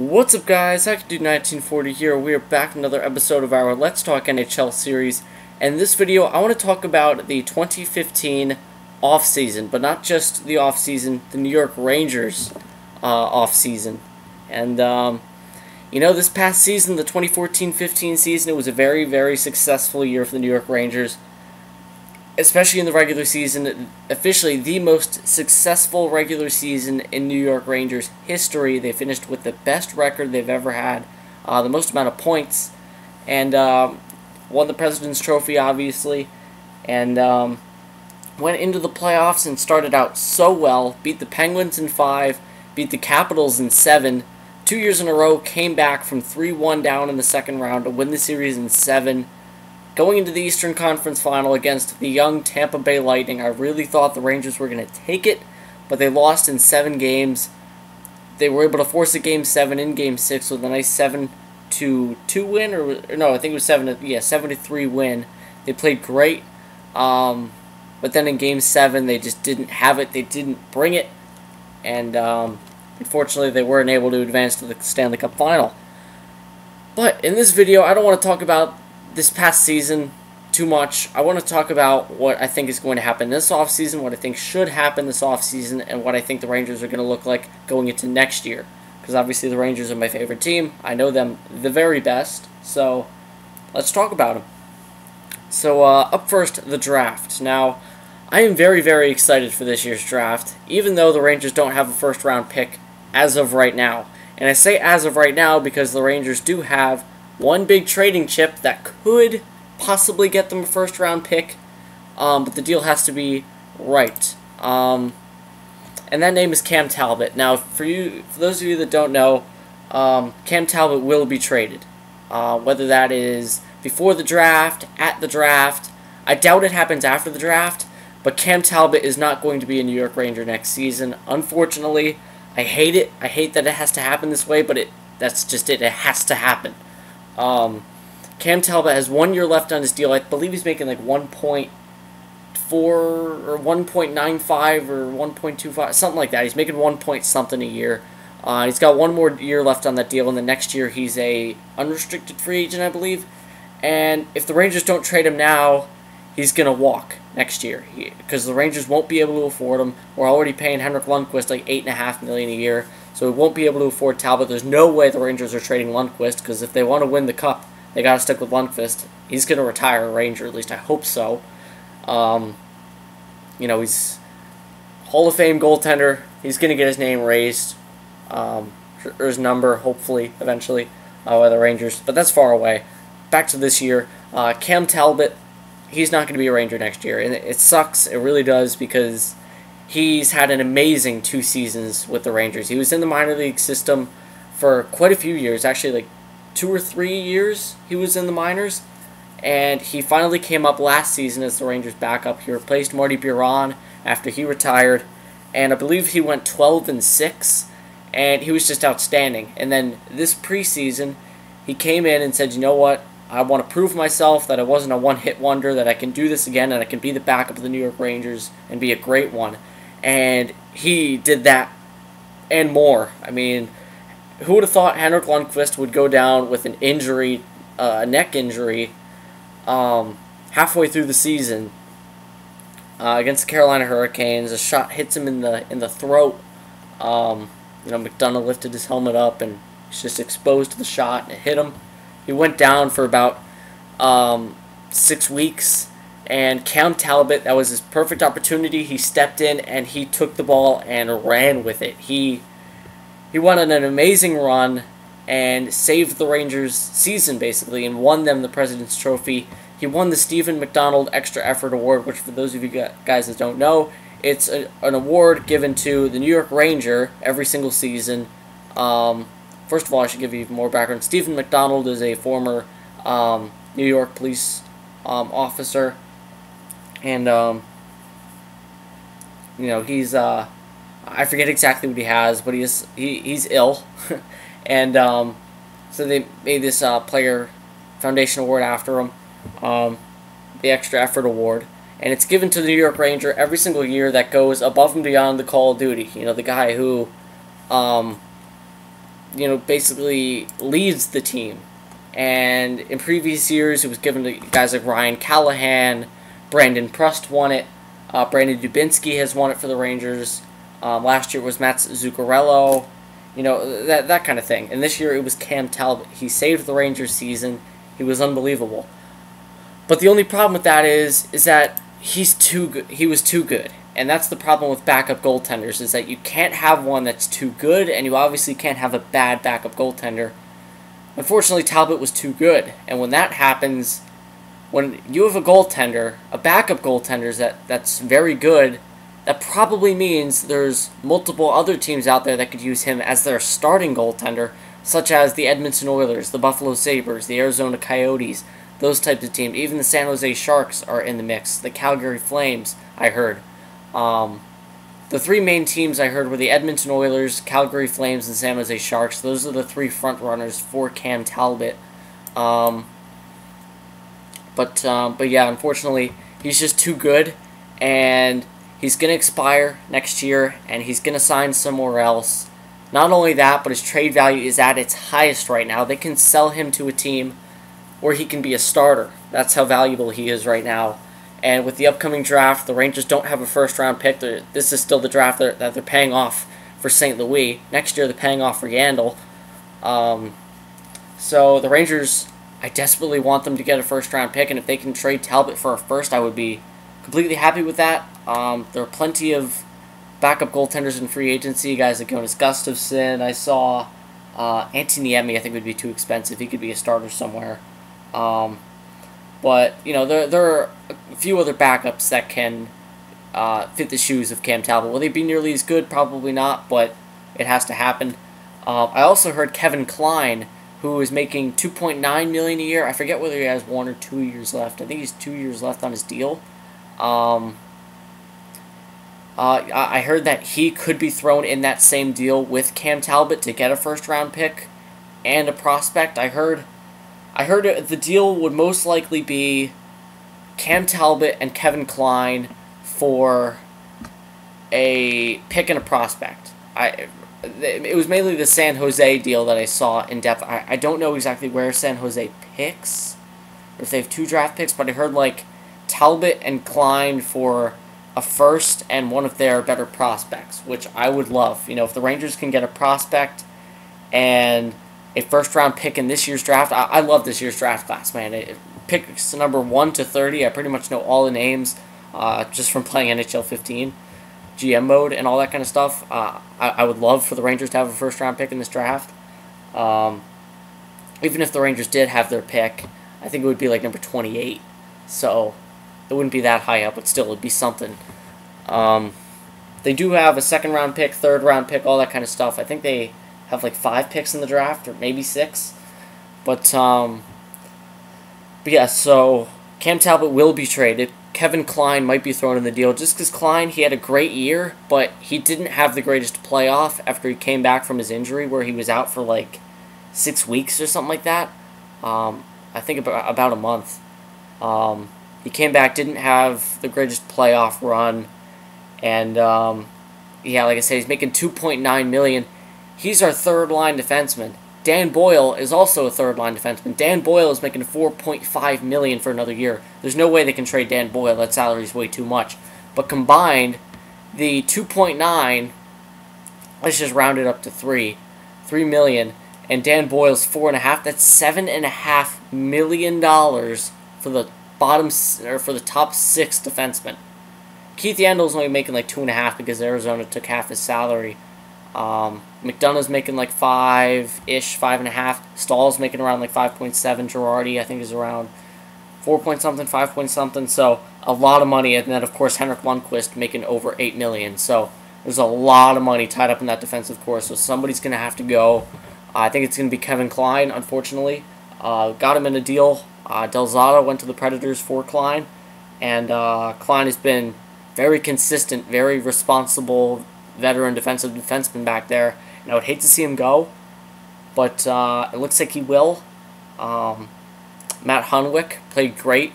What's up, guys? Dude 1940 here. We are back with another episode of our Let's Talk NHL series. And in this video, I want to talk about the 2015 offseason, but not just the offseason, the New York Rangers offseason. And, this past season, the 2014-15 season, it was a very, very successful year for the New York Rangers. Especially in the regular season, officially the most successful regular season in New York Rangers history. They finished with the best record they've ever had, the most amount of points, and won the President's Trophy, obviously, and went into the playoffs and started out so well, beat the Penguins in 5, beat the Capitals in 7, 2 years in a row, came back from 3-1 down in the second round to win the series in 7, going into the Eastern Conference Final against the young Tampa Bay Lightning. I really thought the Rangers were going to take it, but they lost in 7 games. They were able to force a Game 7 in Game 6 with a nice 7-2 win, or no, I think it was 7-3 win. They played great, but then in Game 7 they just didn't have it. They didn't bring it, and unfortunately they weren't able to advance to the Stanley Cup Final. But in this video, I don't want to talk about this past season too much. I want to talk about what I think is going to happen this offseason, what I think should happen this offseason, and what I think the Rangers are going to look like going into next year. Because obviously the Rangers are my favorite team. I know them the very best. So let's talk about them. So up first, the draft. Now, I am very, very excited for this year's draft, even though the Rangers don't have a first-round pick as of right now. And I say as of right now because the Rangers do have one big trading chip that could possibly get them a first-round pick, but the deal has to be right. And that name is Cam Talbot. Now, for those of you that don't know, Cam Talbot will be traded. Whether that is before the draft, at the draft, I doubt it happens after the draft, but Cam Talbot is not going to be a New York Ranger next season. Unfortunately, I hate it. I hate that it has to happen this way, but that's just it. It has to happen. Cam Talbot has 1 year left on his deal. I believe he's making like 1.4 or 1.95 or 1.25, something like that. He's making 1 point something a year. He's got 1 more year left on that deal, and the next year he's a unrestricted free agent, I believe. And if the Rangers don't trade him now, he's going to walk next year because the Rangers won't be able to afford him. We're already paying Henrik Lundqvist like $8.5 million a year. So we won't be able to afford Talbot. There's no way the Rangers are trading Lundqvist, because if they want to win the Cup, they got to stick with Lundqvist. He's going to retire a Ranger, at least I hope so. He's Hall of Fame goaltender. He's going to get his name raised, or his number, hopefully, eventually, by the Rangers. But that's far away. Back to this year. Cam Talbot, he's not going to be a Ranger next year. And it sucks. It really does, because he's had an amazing 2 seasons with the Rangers. He was in the minor league system for quite a few years. Actually, like 2 or 3 years he was in the minors. And he finally came up last season as the Rangers' backup. He replaced Marty Biron after he retired. And I believe he went 12-6. And he was just outstanding. And then this preseason, he came in and said, you know what? I want to prove myself that I wasn't a one-hit wonder, that I can do this again, and I can be the backup of the New York Rangers and be a great one. And he did that and more. I mean, who would have thought Henrik Lundqvist would go down with an injury, a neck injury, halfway through the season against the Carolina Hurricanes? A shot hits him in the throat. McDonough lifted his helmet up and he's just exposed to the shot, and it hit him. He went down for about 6 weeks. And Cam Talbot, that was his perfect opportunity. He stepped in and he took the ball and ran with it. He went on an amazing run and saved the Rangers' season, basically, and won them the President's Trophy. He won the Stephen McDonald Extra Effort Award, which, for those of you guys that don't know, it's an award given to the New York Ranger every single season. First of all, I should give you even more background. Stephen McDonald is a former New York police officer. And, he's, I forget exactly what he has, but he's ill. And, so they made this Player Foundation Award after him, the Extra Effort Award. And it's given to the New York Ranger every single year that goes above and beyond the call of duty. The guy who basically leads the team. And in previous years, it was given to guys like Ryan Callahan, Brandon Prust won it, Brandon Dubinsky has won it for the Rangers. Last year it was Matt Zuccarello, that kind of thing. And this year it was Cam Talbot. He saved the Rangers season. He was unbelievable. But the only problem with that is that he's too good. He was too good. And that's the problem with backup goaltenders, is that you can't have one that's too good, and you obviously can't have a bad backup goaltender. Unfortunately, Talbot was too good. And when that happens, when you have a goaltender, a backup goaltender that's very good, that probably means there's multiple other teams out there that could use him as their starting goaltender, such as the Edmonton Oilers, the Buffalo Sabres, the Arizona Coyotes, those types of teams. Even the San Jose Sharks are in the mix. The Calgary Flames, I heard. The three main teams I heard were the Edmonton Oilers, Calgary Flames, and San Jose Sharks. Those are the three front runners for Cam Talbot. But yeah, unfortunately, he's just too good, and he's going to expire next year, and he's going to sign somewhere else. Not only that, but his trade value is at its highest right now. They can sell him to a team where he can be a starter. That's how valuable he is right now. And with the upcoming draft, the Rangers don't have a first-round pick. This is still the draft that they're paying off for St. Louis. Next year, they're paying off for Yandel. So the Rangers, I desperately want them to get a first-round pick, and if they can trade Talbot for a first, I would be completely happy with that. There are plenty of backup goaltenders in free agency, guys like Jonas Gustafsson. I saw Antti Niemi, I think, would be too expensive. He could be a starter somewhere. But, there are a few other backups that can fit the shoes of Cam Talbot. Will they be nearly as good? Probably not, but it has to happen. I also heard Kevin Klein, who is making $2.9 million a year. I forget whether he has 1 or 2 years left. I think he's 2 years left on his deal. I heard that he could be thrown in that same deal with Cam Talbot to get a first-round pick and a prospect. I heard the deal would most likely be Cam Talbot and Kevin Klein for a pick and a prospect. It was mainly the San Jose deal that I saw in depth. I don't know exactly where San Jose picks, or if they have 2 draft picks, but I heard like Talbot and Klein for a first and one of their better prospects, which I would love. If the Rangers can get a prospect and a first-round pick in this year's draft. I love this year's draft class, man. Picks number 1 to 30. I pretty much know all the names just from playing NHL 15, GM mode, and all that kind of stuff. I would love for the Rangers to have a first-round pick in this draft. Even if the Rangers did have their pick, I think it would be like number 28. So it wouldn't be that high up, but still, it would be something. They do have a second-round pick, third-round pick, all that kind of stuff. I think they have like 5 picks in the draft, or maybe 6. But yeah, so Cam Talbot will be traded. Kevin Klein might be thrown in the deal, just because Klein, he had a great year, but he didn't have the greatest playoff after he came back from his injury, where he was out for like 6 weeks or something like that. I think about a month. He came back, didn't have the greatest playoff run, and yeah, like I said, he's making $2.9 million. He's our third-line defenseman. Dan Boyle is also a third-line defenseman. Dan Boyle is making $4.5 million for another year. There's no way they can trade Dan Boyle. That salary is way too much. But combined, the 2.9, let's just round it up to 3 million, and Dan Boyle's 4.5. That's $7.5 million for the for the top 6 defensemen. Keith Yandel's only making like 2.5 because Arizona took half his salary. McDonough's making like 5-ish, 5.5. Stahl's making around like 5.7. Girardi, I think, is around 4-point-something, 5-point-something. So a lot of money, and then of course Henrik Lundqvist making over $8 million. So there's a lot of money tied up in that defensive core. So somebody's gonna have to go. I think it's gonna be Kevin Klein. Unfortunately, got him in a deal. Del Zotto went to the Predators for Klein, and Klein has been very consistent, very responsible veteran defenseman back there, and I would hate to see him go, but it looks like he will. Matt Hunwick played great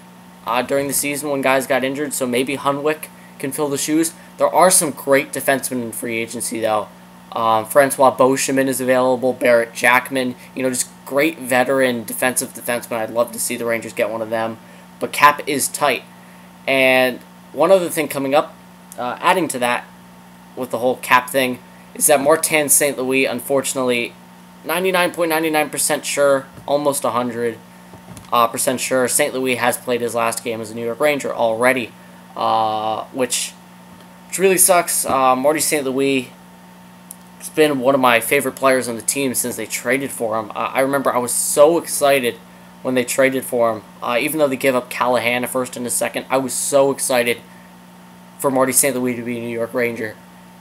during the season when guys got injured, so maybe Hunwick can fill the shoes. There are some great defensemen in free agency, though. Francois Beauchemin is available. Barrett Jackman. Just great veteran defensive defensemen. I'd love to see the Rangers get one of them. But cap is tight. And one other thing coming up, adding to that, with the whole cap thing, is that Martin St. Louis, unfortunately, 99.99% sure, almost 100% sure, St. Louis has played his last game as a New York Ranger already, which really sucks. Marty St. Louis has been one of my favorite players on the team since they traded for him. I remember I was so excited when they traded for him. Even though they gave up Callahan a first and a second, I was so excited for Marty St. Louis to be a New York Ranger.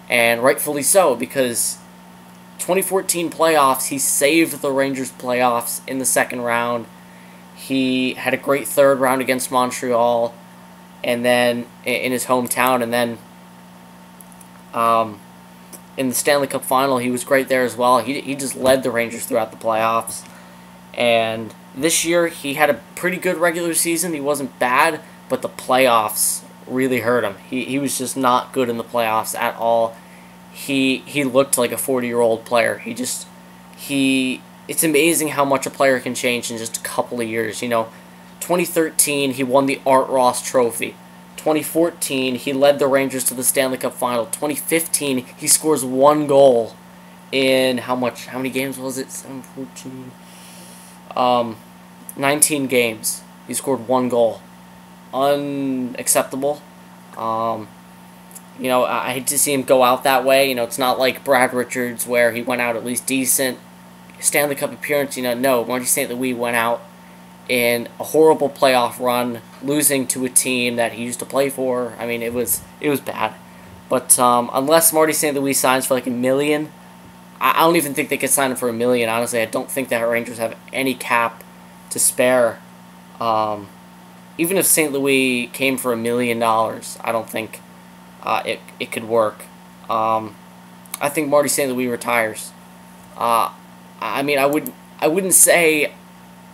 And rightfully so, because 2014 playoffs, he saved the Rangers playoffs in the second round. He had a great third round against Montreal, and then in his hometown, and then in the Stanley Cup final, he was great there as well. He just led the Rangers throughout the playoffs. And this year, he had a pretty good regular season. He wasn't bad, but the playoffs really hurt him. He was just not good in the playoffs at all. He looked like a 40-year-old player. It's amazing how much a player can change in just a couple of years. 2013, he won the Art Ross Trophy. 2014, he led the Rangers to the Stanley Cup Final. 2015, he scores 1 goal in how many games was it? 7, 14... 19 games. He scored 1 goal. Unacceptable. I hate to see him go out that way. It's not like Brad Richards where he went out at least decent. Stanley Cup appearance, no. Marty St. Louis went out in a horrible playoff run, losing to a team that he used to play for. I mean, it was bad. But unless Marty St. Louis signs for like $1 million, I don't even think they could sign him for $1 million. Honestly, I don't think the Rangers have any cap to spare. Even if St. Louis came for $1 million, I don't think it could work. I think Marty St. Louis retires. I mean, I wouldn't say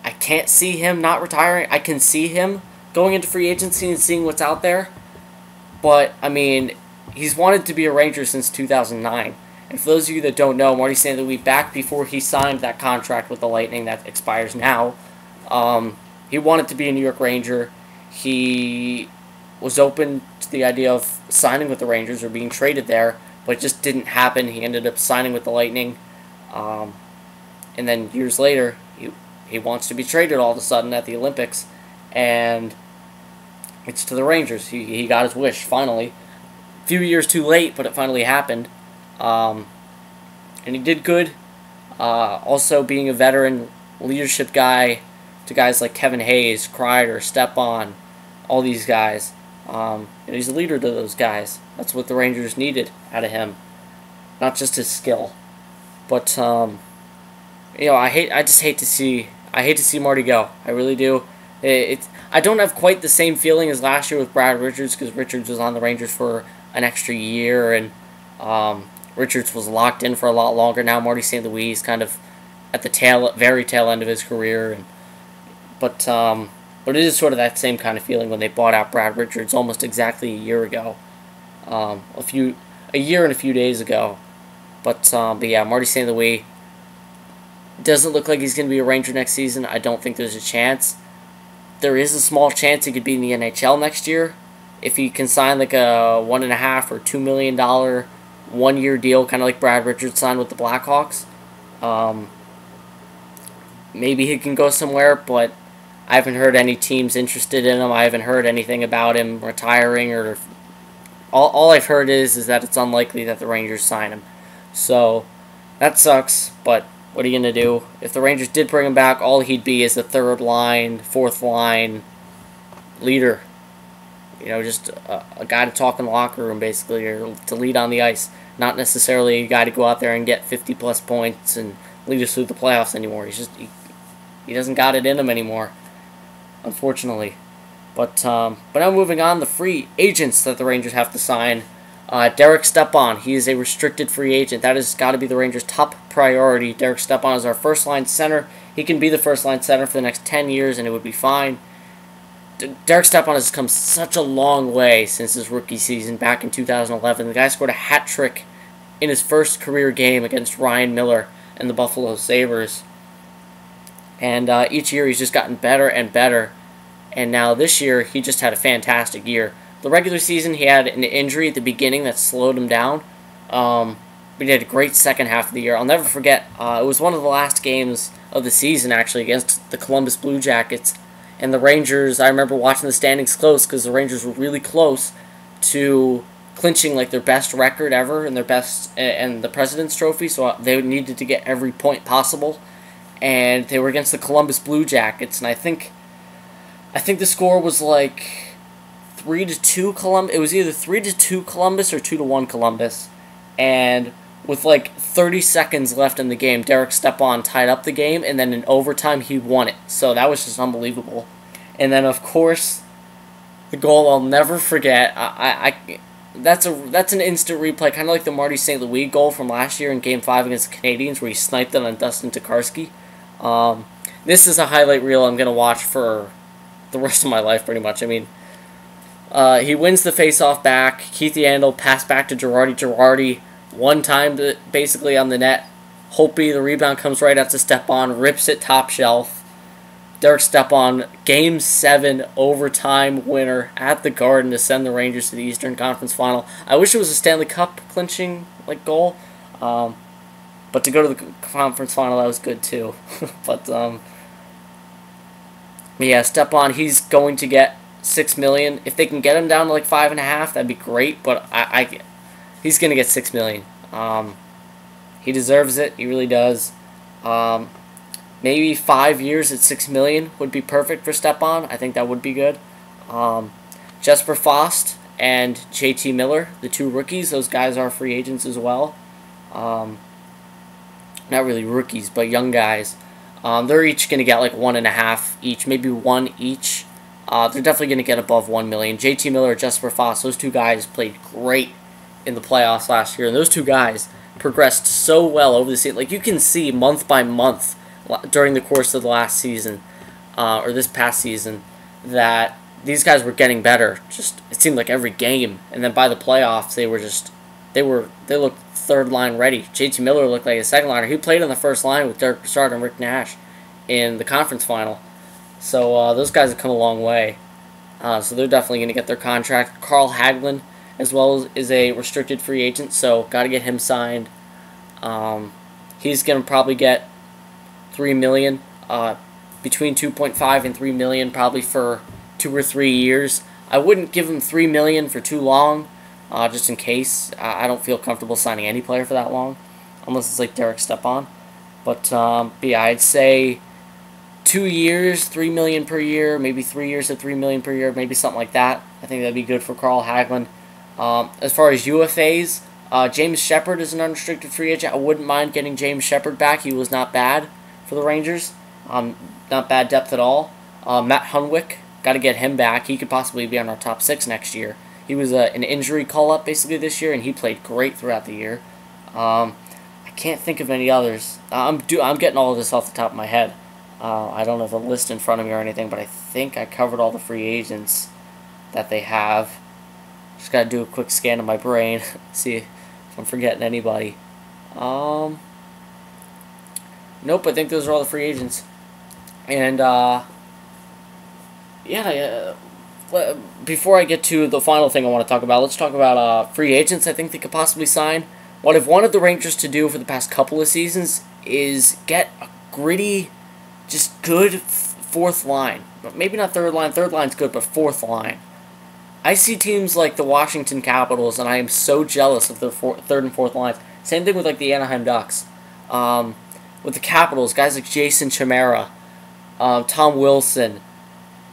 I can't see him not retiring. I can see him going into free agency and seeing what's out there. But, I mean, he's wanted to be a Ranger since 2009. And for those of you that don't know, Marty St. Louis, back before he signed that contract with the Lightning that expires now, he wanted to be a New York Ranger. He was open to the idea of signing with the Rangers or being traded there, but it just didn't happen. He ended up signing with the Lightning. And then years later, he wants to be traded all of a sudden at the Olympics, and it's to the Rangers. He got his wish, finally. A few years too late, but it finally happened. And he did good. Also, being a veteran leadership guy to guys like Kevin Hayes, Kreider, Stepan, all these guys. He's a leader to those guys. That's what the Rangers needed out of him, not just his skill. But I just hate to see Marty go. I really do. I don't have quite the same feeling as last year with Brad Richards, because Richards was on the Rangers for an extra year, and Richards was locked in for a lot longer. Now Marty St. Louis is kind of at the very tail end of his career, but it is sort of that same kind of feeling when they bought out Brad Richards almost exactly a year ago, a year and a few days ago. But yeah, Marty St. Louis doesn't look like he's going to be a Ranger next season. I don't think there's a chance. There is a small chance he could be in the NHL next year if he can sign like a $1.5 or $2 million 1-year deal, kind of like Brad Richards signed with the Blackhawks. Maybe he can go somewhere, but I haven't heard any teams interested in him. I haven't heard anything about him retiring, or all I've heard is that it's unlikely that the Rangers sign him. So that sucks, but what are you going to do? If the Rangers did bring him back, all he'd be is a third line, fourth line leader. Just a guy to talk in the locker room, basically, or to lead on the ice. Not necessarily a guy to go out there and get 50-plus points and lead us through the playoffs anymore. He doesn't got it in him anymore, unfortunately. But now moving on, the free agents that the Rangers have to sign. Derek Stepan, he is a restricted free agent. That has got to be the Rangers' top priority. Derek Stepan is our first-line center. He can be the first-line center for the next 10 years, and it would be fine. Derek Stepan has come such a long way since his rookie season back in 2011. The guy scored a hat trick in his first career game against Ryan Miller and the Buffalo Sabres. And each year he's just gotten better and better. And now this year he just had a fantastic year. The regular season he had an injury at the beginning that slowed him down. But he had a great second half of the year. I'll never forget, it was one of the last games of the season actually against the Columbus Blue Jackets. And the Rangers, I remember watching the standings close because the Rangers were really close to clinching like their best record ever and their best and the President's Trophy. So they needed to get every point possible, and they were against the Columbus Blue Jackets. And I think the score was like 3-2 Columbus. It was either 3-2 Columbus or 2-1 Columbus. And with like 30 seconds left in the game, Derek Stepan tied up the game, and then in overtime he won it. So that was just unbelievable. And then of course, the goal I'll never forget. That's an instant replay, kind of like the Marty St. Louis goal from last year in Game 5 against the Canadiens, where he sniped it on Dustin Tokarski. This is a highlight reel I'm gonna watch for the rest of my life, pretty much. I mean, he wins the face-off back. Keith Yandel pass back to Girardi. Girardi one time basically on the net. Holtby, the rebound comes right out to Stepan, rips it top shelf. Derek Stepan, Game 7 overtime winner at the Garden to send the Rangers to the Eastern Conference Final. I wish it was a Stanley Cup clinching goal, but to go to the conference final, that was good too. But yeah, Stepan, he's going to get $6 million. If they can get him down to like 5.5, that'd be great. But he's gonna get $6 million. He deserves it. He really does. Maybe 5 years at $6 million would be perfect for Stepan. I think that would be good. Jesper Fast and JT Miller, the two rookies, those guys are free agents as well. Not really rookies, but young guys. They're each going to get like 1.5 each, maybe 1 each. They're definitely going to get above $1 million. JT Miller, Jesper Fast, those two guys played great in the playoffs last year, and those two guys progressed so well over the season. Like, you can see month by month during the course of the last season, or this past season, that these guys were getting better. Just, it seemed like every game, and then by the playoffs, they looked third line ready. JT Miller looked like a second liner. He played on the first line with Derek Brassard and Rick Nash in the conference final. So those guys have come a long way. So they're definitely going to get their contract. Carl Hagelin, as well, is a restricted free agent, so got to get him signed. He's going to probably get $3 million, between $2.5 and $3 million, probably for 2 or 3 years. I wouldn't give him $3 million for too long, just in case. I don't feel comfortable signing any player for that long, unless it's like Derek Stepan. But yeah, I'd say 2 years, $3 million per year, maybe 3 years at $3 million per year, maybe something like that. I think that'd be good for Carl Hagelin. As far as UFAs, James Shepard is an unrestricted free agent. I wouldn't mind getting James Shepard back. He was not bad for the Rangers. Not bad depth at all. Matt Hunwick, got to get him back. He could possibly be on our top 6 next year. He was an injury call-up basically this year, and he played great throughout the year. I can't think of any others. I'm getting all of this off the top of my head. I don't have a list in front of me or anything, but I think I covered all the free agents that they have. Just got to do a quick scan of my brain, see if I'm forgetting anybody. Nope, I think those are all the free agents. And, yeah, before I get to the final thing I want to talk about, let's talk about free agents I think they could possibly sign. What I've wanted the Rangers to do for the past couple of seasons is get a gritty, just good fourth line. Maybe not third line. Third line's good, but fourth line. I see teams like the Washington Capitals, and I am so jealous of their third and fourth lines. Same thing with like the Anaheim Ducks. With the Capitals, guys like Jason Chimera, Tom Wilson,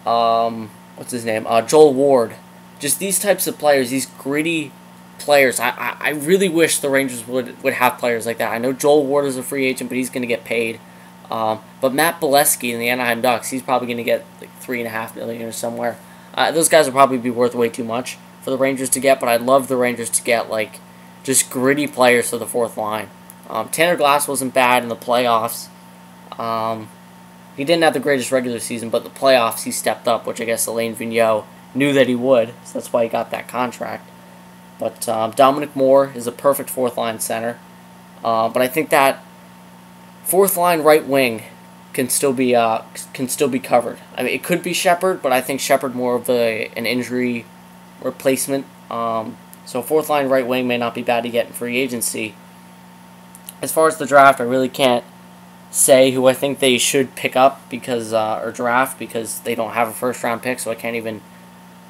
what's his name? Joel Ward. Just these types of players, these gritty players. I really wish the Rangers would have players like that. I know Joel Ward is a free agent, but he's going to get paid. But Matt Bolesky in the Anaheim Ducks, he's probably going to get like $3.5 million or somewhere. Those guys will probably be worth way too much for the Rangers to get, but I'd love the Rangers to get like just gritty players for the fourth line. Tanner Glass wasn't bad in the playoffs. He didn't have the greatest regular season, but the playoffs he stepped up, which I guess Alain Vigneault knew that he would, so that's why he got that contract. But Dominic Moore is a perfect fourth-line center. But I think that fourth-line right wing can still be covered. I mean, it could be Shepard, but I think Shepard more of an injury replacement. So fourth-line right wing may not be bad to get in free agency. As far as the draft, I really can't say who I think they should pick up because or draft because they don't have a first-round pick, so I can't even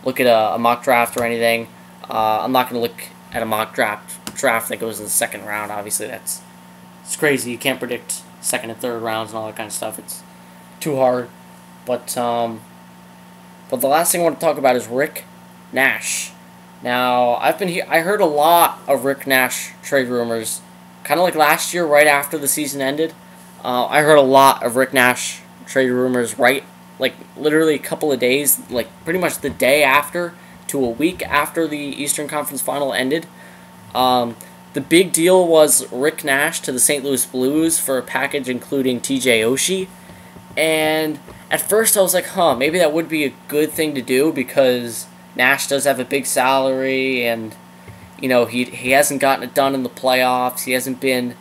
look at a mock draft or anything. I'm not going to look at a mock draft that goes in the second round. Obviously, it's crazy. You can't predict second and third rounds and all that kind of stuff. It's too hard. But the last thing I want to talk about is Rick Nash. Now, I heard a lot of Rick Nash trade rumors, kind of like last year, right after the season ended. I heard a lot of Rick Nash trade rumors literally a couple of days, like pretty much the day after to a week after the Eastern Conference Final ended. The big deal was Rick Nash to the St. Louis Blues for a package including TJ Oshie. And at first I was like, maybe that would be a good thing to do because Nash does have a big salary and, you know, he hasn't gotten it done in the playoffs. He hasn't been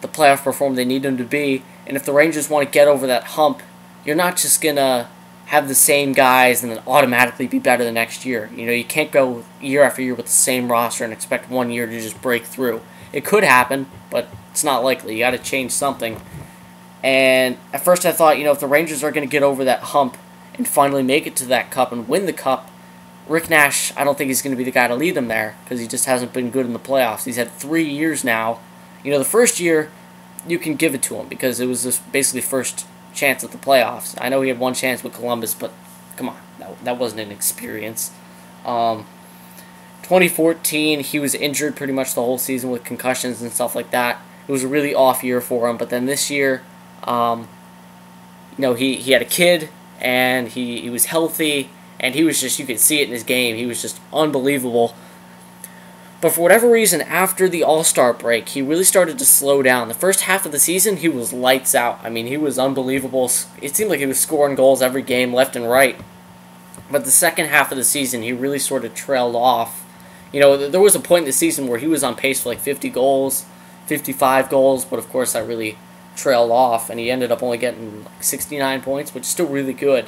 the playoff performer they need him to be. And if the Rangers want to get over that hump, you're not just going to have the same guys and then automatically be better the next year. You know, you can't go year after year with the same roster and expect one year to just break through. It could happen, but it's not likely. You got to change something. And at first I thought, you know, if the Rangers are going to get over that hump and finally make it to that cup and win the cup, Rick Nash, I don't think he's going to be the guy to lead them there because he just hasn't been good in the playoffs. He's had 3 years now. You know, the first year, you can give it to him because it was just basically first chance at the playoffs. I know he had one chance with Columbus, but come on, that wasn't an experience. 2014, he was injured pretty much the whole season with concussions and stuff like that. It was a really off year for him, but then this year, you know, he had a kid, and he was healthy, and he was just, you could see it in his game, he was just unbelievable. But for whatever reason, after the All-Star break, he really started to slow down. The first half of the season, he was lights out. I mean, he was unbelievable. It seemed like he was scoring goals every game, left and right. But the second half of the season, he really sort of trailed off. You know, there was a point in the season where he was on pace for like 50 goals, 55 goals, but of course that really trailed off, and he ended up only getting like 69 points, which is still really good.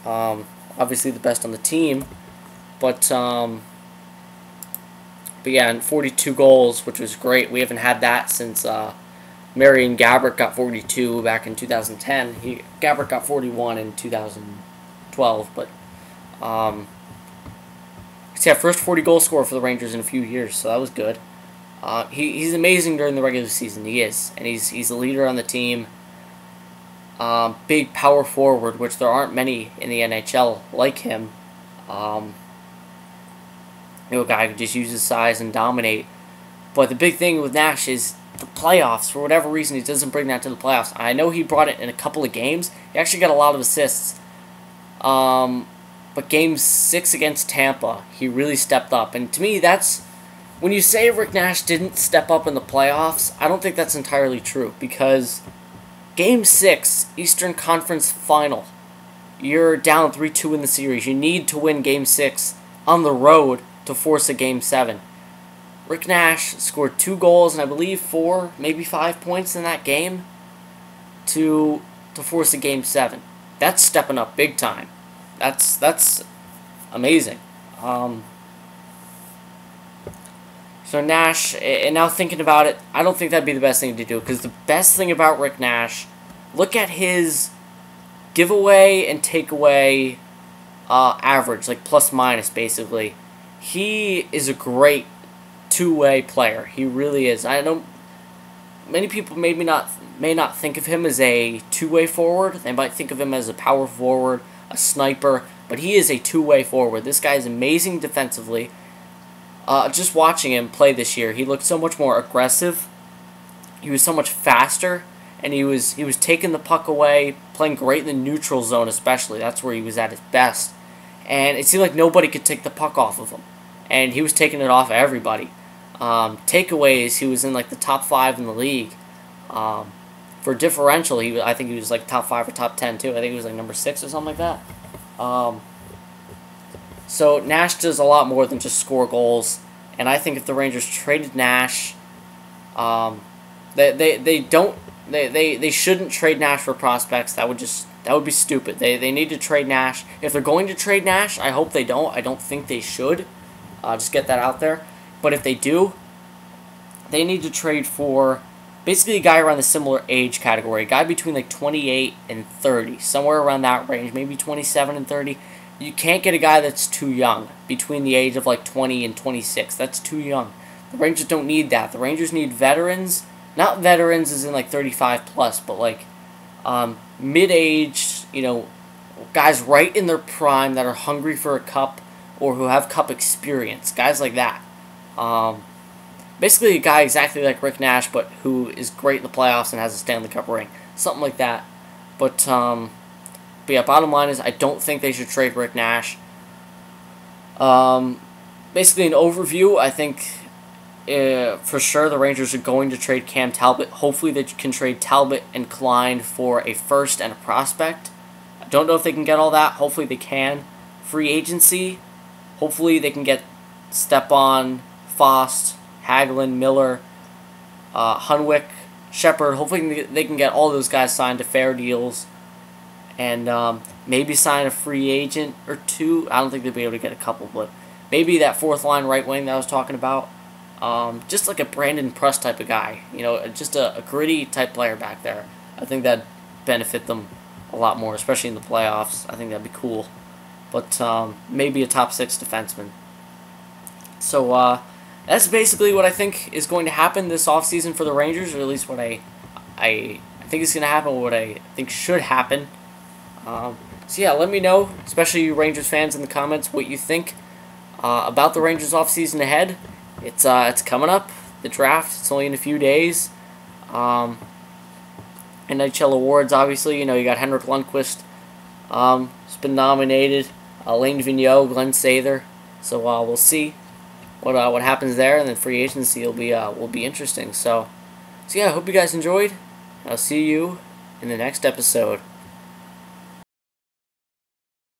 Obviously the best on the team, but yeah, and 42 goals, which was great. We haven't had that since Marian Gaborik got 42 back in 2010. Gaborik got 41 in 2012, but it's yeah, first 40-goal scorer for the Rangers in a few years, so that was good. He's amazing during the regular season. He is, and he's a leader on the team. Big power forward, which there aren't many in the NHL like him. You know, a guy who just uses size and dominate. But the big thing with Nash is the playoffs. For whatever reason, he doesn't bring that to the playoffs. I know he brought it in a couple of games. He actually got a lot of assists. But Game 6 against Tampa, he really stepped up. And to me, that's... When you say Rick Nash didn't step up in the playoffs, I don't think that's entirely true. Because Game 6, Eastern Conference Final, you're down 3-2 in the series. You need to win Game 6 on the road to force a Game 7. Rick Nash scored 2 goals and I believe 4, maybe 5 points in that game to force a Game 7. That's stepping up big time. That's amazing. So Nash, and now thinking about it, I don't think that'd be the best thing to do, because the best thing about Rick Nash, look at his giveaway and takeaway average, like plus minus basically. He is a great two-way player. He really is. I know many people may not think of him as a two-way forward. They might think of him as a power forward, a sniper, but he is a two-way forward. This guy is amazing defensively. Just watching him play this year, he looked so much more aggressive. He was so much faster, and he was taking the puck away, playing great in the neutral zone especially. That's where he was at his best. And it seemed like nobody could take the puck off of him. And he was taking it off of everybody. Takeaways, he was in like the top 5 in the league. For differential, I think he was like top 5 or top 10 too. I think he was like number 6 or something like that. So Nash does a lot more than just score goals And I think if the Rangers traded Nash, they shouldn't trade Nash for prospects. That would be stupid. They need to trade Nash. If they're going to trade Nash, I hope they don't. I don't think they should. Just get that out there. But if they do, they need to trade for basically a guy around the similar age category. A guy between like 28 and 30. Somewhere around that range. Maybe 27 and 30. You can't get a guy that's too young. Between the age of like 20 and 26. That's too young. The Rangers don't need that. The Rangers need veterans. Not veterans as in like 35 plus, but like mid-age, guys right in their prime that are hungry for a cup or who have cup experience. Guys like that. Basically a guy exactly like Rick Nash, but who is great in the playoffs and has a Stanley Cup ring. Something like that. But yeah, bottom line is I don't think they should trade Rick Nash. Basically an overview, I think for sure the Rangers are going to trade Cam Talbot. Hopefully they can trade Talbot and Klein for a first and a prospect. I don't know if they can get all that. Hopefully they can. Free agency. Hopefully they can get Stepan, Fost, Hagelin, Miller, Hunwick, Shepard. Hopefully they can get all those guys signed to fair deals. And maybe sign a free agent or two. I don't think they'll be able to get a couple, but maybe that fourth line right wing that I was talking about. Just like a Brandon Prust type of guy. Just a gritty type player back there. I think that'd benefit them a lot more, especially in the playoffs. I think that'd be cool. But maybe a top 6 defenseman. So that's basically what I think is going to happen this offseason for the Rangers, or at least what I think is going to happen, what I think should happen. So yeah, let me know, especially you Rangers fans in the comments, what you think about the Rangers offseason ahead. It's coming up, the draft. It's only in a few days. NHL awards, obviously, you got Henrik Lundqvist. He's been nominated. Lane Vigneault, Glenn Sather. So we'll see what happens there, and then free agency will be interesting. So yeah, I hope you guys enjoyed. I'll see you in the next episode.